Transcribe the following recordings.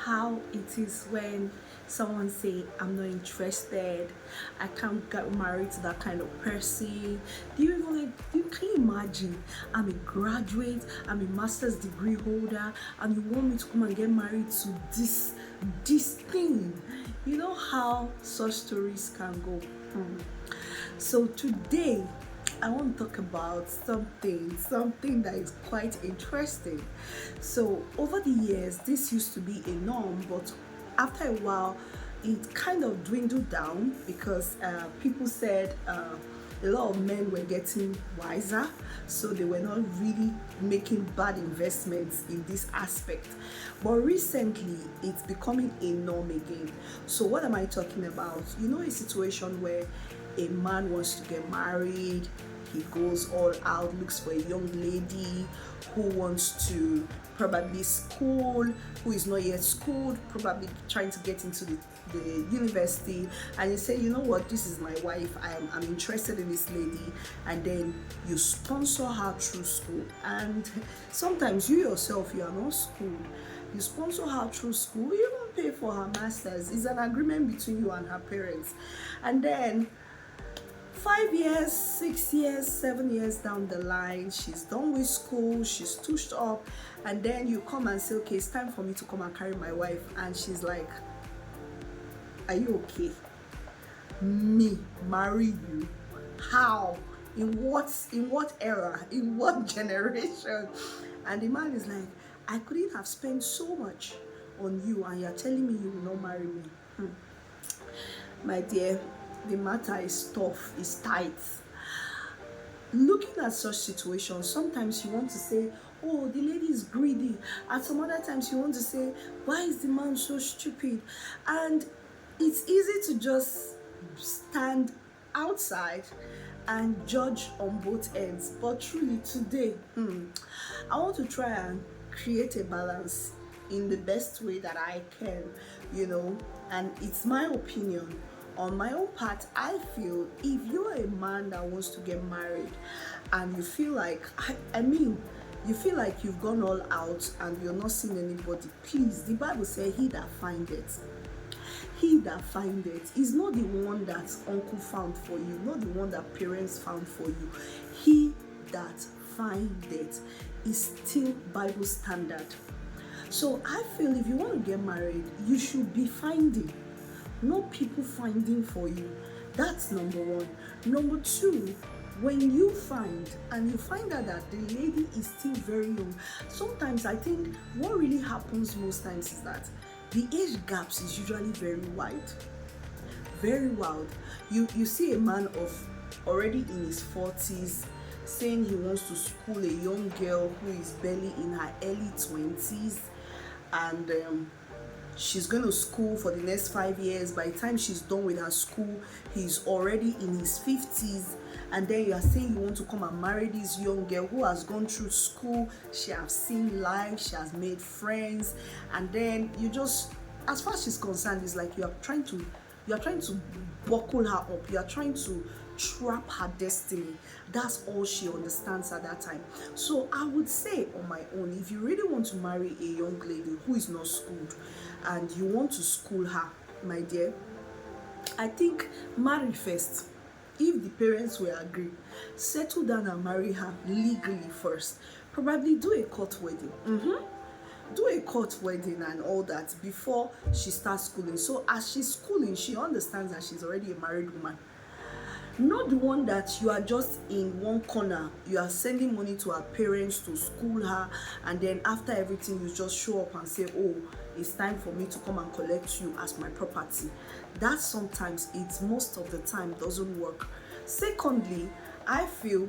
how it is when someone say I'm not interested, I can't get married to that kind of person. Can you imagine? I'm a graduate, I'm a master's degree holder, and you want me to come and get married to this thing? You know how such stories can go. So today I want to talk about something that is quite interesting. So over the years, this used to be a norm, but after a while, it kind of dwindled down because people said a lot of men were getting wiser, so they were not really making bad investments in this aspect. But recently, it's becoming a norm again. So what am I talking about? You know, a situation where a man wants to get married, he goes all out, looks for a young lady who wants to probably school, who is not yet schooled, probably trying to get into the university, and you say, you know what, this is my wife, I'm interested in this lady, and then you sponsor her through school. And sometimes you yourself, you are not schooled, you sponsor her through school, you even pay for her masters. It's an agreement between you and her parents. And then 5 years, 6 years, 7 years down the line, she's done with school, she's touched up, and then you come and say, okay, it's time for me to come and carry my wife. And she's like, are you okay? Me marry you? How? In what era? In what generation? And the man is like, I couldn't have spent so much on you, and you're telling me you will not marry me. My dear, the matter is tough, it's tight. Looking at such situations, sometimes you want to say, oh, the lady is greedy. At some other times you want to say, why is the man so stupid? And it's easy to just stand outside and judge on both ends. But truly today, I want to try and create a balance in the best way that I can, and it's my opinion. On my own part, I feel if you're a man that wants to get married and you feel like, you feel like you've gone all out and you're not seeing anybody, please, the Bible says, he that findeth is not the one that uncle found for you, not the one that parents found for you. He that findeth is still Bible standard. So I feel if you want to get married, you should be finding, not people finding for you. That's number one. Number two, when you find and you find out that the lady is still very young, sometimes I think what really happens most times is that the age gaps is usually very wide. Very wild. You see a man of already in his 40s saying he wants to school a young girl who is barely in her early 20s, and she's going to school for the next 5 years. By the time she's done with her school, he's already in his 50s. And then you are saying you want to come and marry this young girl who has gone through school, she has seen life, she has made friends, and then you just, as far as she's concerned, it's like you are trying to buckle her up, you are trying to trap her destiny. That's all she understands at that time. So I would say on my own, if you really want to marry a young lady who is not schooled and you want to school her, my dear, I think marry first. If the parents will agree, settle down and marry her legally first. Probably do a court wedding. Do a court wedding and all that before she starts schooling. So as she's schooling, she understands that she's already a married woman. Not the one that you are just in one corner, you are sending money to her parents to school her, and then after everything you just show up and say, oh, it's time for me to come and collect you as my property. That sometimes, it's most of the time, doesn't work. Secondly, I feel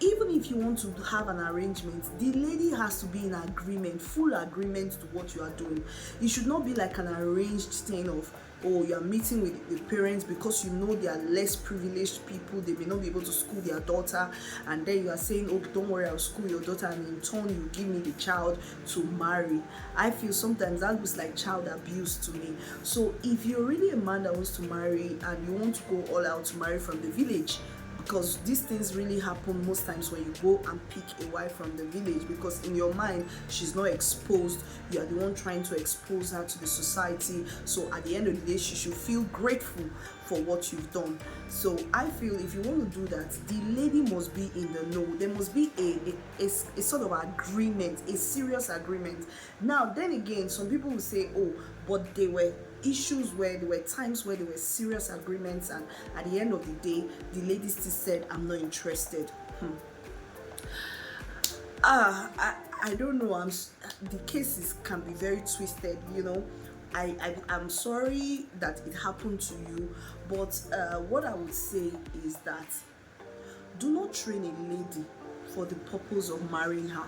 even if you want to have an arrangement, the lady has to be in agreement, full agreement to what you are doing. It should not be like an arranged thing of, oh, you are meeting with the parents because you know they are less privileged people, they may not be able to school their daughter, and then you are saying, oh, don't worry, I'll school your daughter, and in turn you give me the child to marry. I feel sometimes that looks like child abuse to me. So if you're really a man that wants to marry and you want to go all out to marry from the village, because these things really happen most times when you go and pick a wife from the village, because in your mind she's not exposed, you are the one trying to expose her to the society. So at the end of the day, she should feel grateful for what you've done. So I feel if you want to do that, the lady must be in the know. There must be a sort of agreement, a serious agreement. Now then again, some people will say, oh, but there were issues where there were times where there were serious agreements, and at the end of the day the lady still said, I'm not interested. I don't know. The cases can be very twisted, you know. I'm sorry that it happened to you, but what I would say is that do not train a lady for the purpose of marrying her.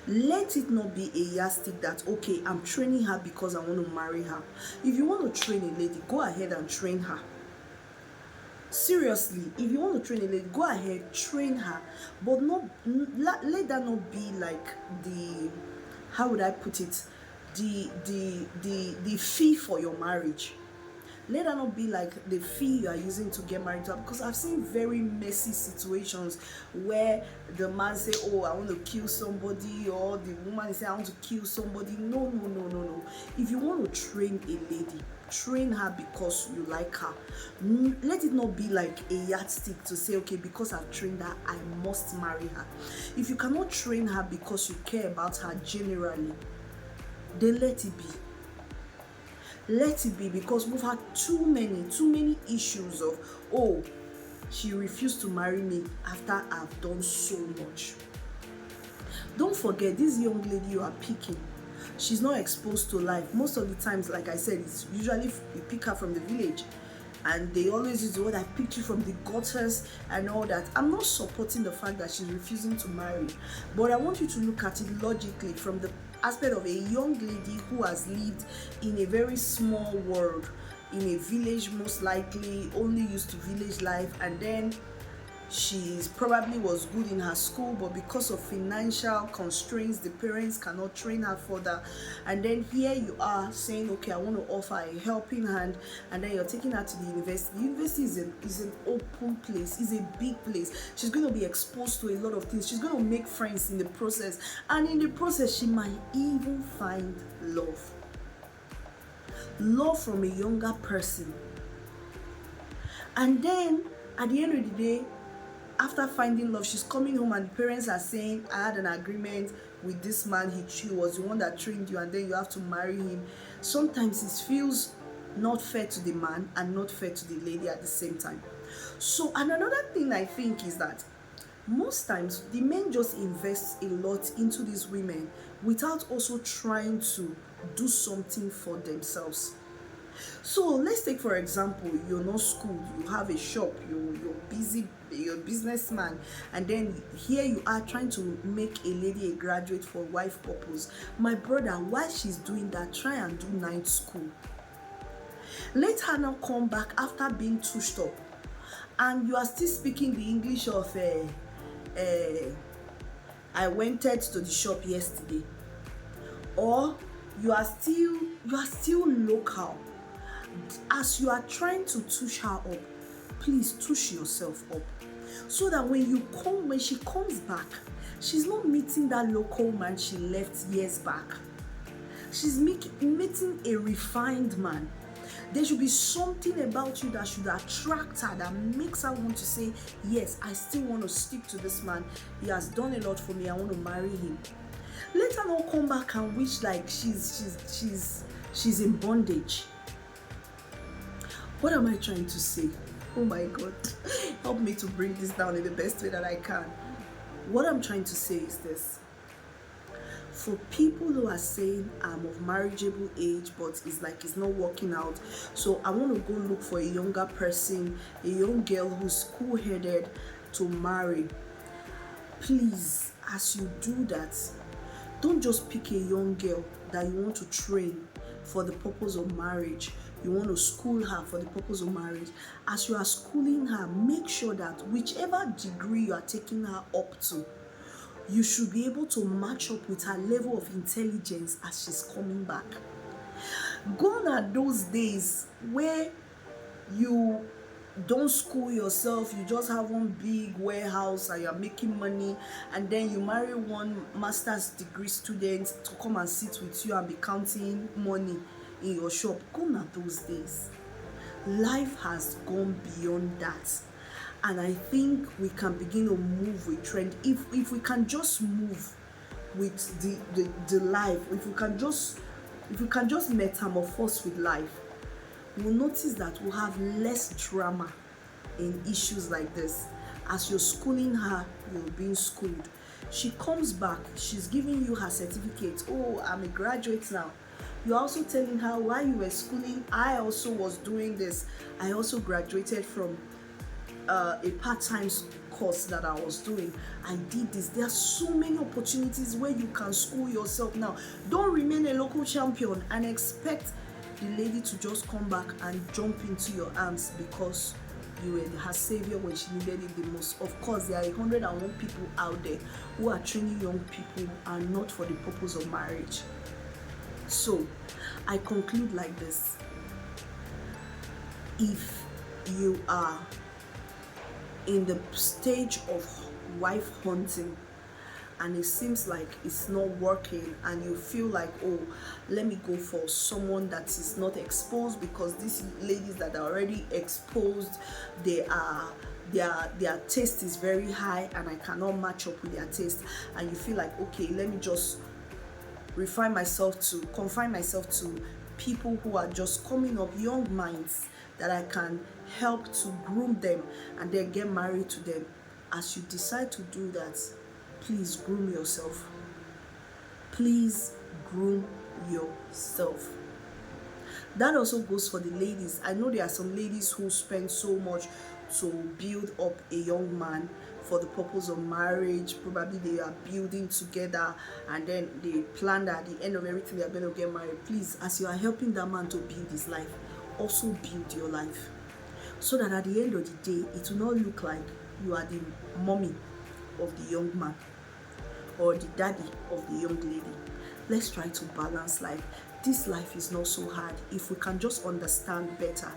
Let it not be a yardstick that, okay, I'm training her because I want to marry her. If you want to train a lady, go ahead and train her. Seriously, if you want to train a lady, go ahead, train her, but not let that not be like the, how would I put it, the fee for your marriage. Let that not be like the fee you are using to get married to her, because I've seen very messy situations where the man say, oh, I want to kill somebody, or the woman say, I want to kill somebody. No. If you want to train a lady, train her because you like her. Let it not be like a yardstick to say, okay, because I've trained her, I must marry her. If you cannot train her because you care about her generally, then let it be. Let it be, because we've had too many issues of, oh, she refused to marry me after I've done so much. Don't forget, this young lady you are picking, she's not exposed to life. Most of the times, like I said, it's usually you pick her from the village, and they always use the word, I picked you from the gutters and all that. I'm not supporting the fact that she's refusing to marry, but I want you to look at it logically from the aspect of a young lady who has lived in a very small world, in a village, most likely only used to village life, and then she probably was good in her school, but because of financial constraints, the parents cannot train her further. And then here you are saying, okay, I want to offer a helping hand, and then you're taking her to the university. The university is an open place, is a big place. She's going to be exposed to a lot of things. She's going to make friends in the process, and in the process she might even find love from a younger person. And then at the end of the day, after finding love, she's coming home and the parents are saying, I had an agreement with this man, he was the one that trained you, and then you have to marry him. Sometimes it feels not fair to the man and not fair to the lady at the same time. So, and another thing I think is that most times the men just invest a lot into these women without also trying to do something for themselves. So let's take, for example, you're not schooled, you have a shop, you're busy, you're a businessman, and then here you are trying to make a lady a graduate for wife purpose. My brother, while she's doing that, try and do night school. Let her now come back after being tushed up, and you are still speaking the English of I went to the shop yesterday, or you are still local. As you are trying to tush her up, please tush yourself up, so that when she comes back, she's not meeting that local man she left years back. She's meeting a refined man. There should be something about you that should attract her, that makes her want to say, yes, I still want to stick to this man. He has done a lot for me. I want to marry him. Let her not come back and wish like she's in bondage. What am I trying to say? Oh my God, help me to bring this down in the best way that I can. What I'm trying to say is this. For people who are saying I'm of marriageable age, but it's like it's not working out, so I want to go look for a younger person, a young girl who's cool-headed to marry. Please, as you do that, don't just pick a young girl that you want to train for the purpose of marriage. You want to school her for the purpose of marriage. As you are schooling her, make sure that whichever degree you are taking her up to, you should be able to match up with her level of intelligence as she's coming back. Gone are those days where you don't school yourself, you just have one big warehouse and you're making money, and then you marry one master's degree student to come and sit with you and be counting money in your shop. Gone are those days. Life has gone beyond that, and I think we can begin to move with trend if we can just move with the life. If we can just metamorphose with life, we'll notice that we'll have less drama in issues like this. As you're schooling her, you're being schooled. She comes back, she's giving you her certificate. Oh, I'm a graduate now. You're also telling her, while you were schooling, I also was doing this. I also graduated from a part-time course that I was doing. I did this. There are so many opportunities where you can school yourself now. Don't remain a local champion and expect the lady to just come back and jump into your arms because you were her savior when she needed it the most. Of course, there are 101 people out there who are training young people and not for the purpose of marriage. So I conclude like this: if you are in the stage of wife hunting and it seems like it's not working, and you feel like, oh, let me go for someone that is not exposed, because these ladies that are already exposed, their taste is very high and I cannot match up with their taste, and you feel like, okay, let me just confine myself to people who are just coming up, young minds that I can help to groom them and then get married to them. As you decide to do that, please groom yourself. Please groom yourself. That also goes for the ladies. I know there are some ladies who spend so much to build up a young man for the purpose of marriage. Probably they are building together and then they plan that at the end of everything they are going to get married. Please, as you are helping that man to build his life, also build your life, so that at the end of the day it will not look like you are the mommy of the young man or the daddy of the young lady. Let's try to balance life. This life is not so hard if we can just understand better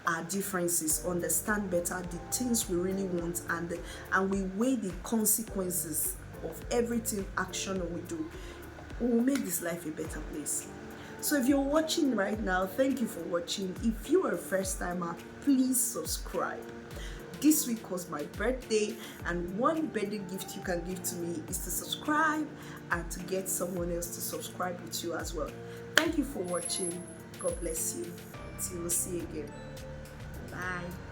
our differences, understand better the things we really want, and we weigh the consequences of everything action we do. We will make this life a better place. So if you're watching right now, thank you for watching. If you are a first timer, please subscribe. This week was my birthday, and one birthday gift you can give to me is to subscribe and to get someone else to subscribe with you as well. Thank you for watching. God bless you. Till we'll see you again. Bye.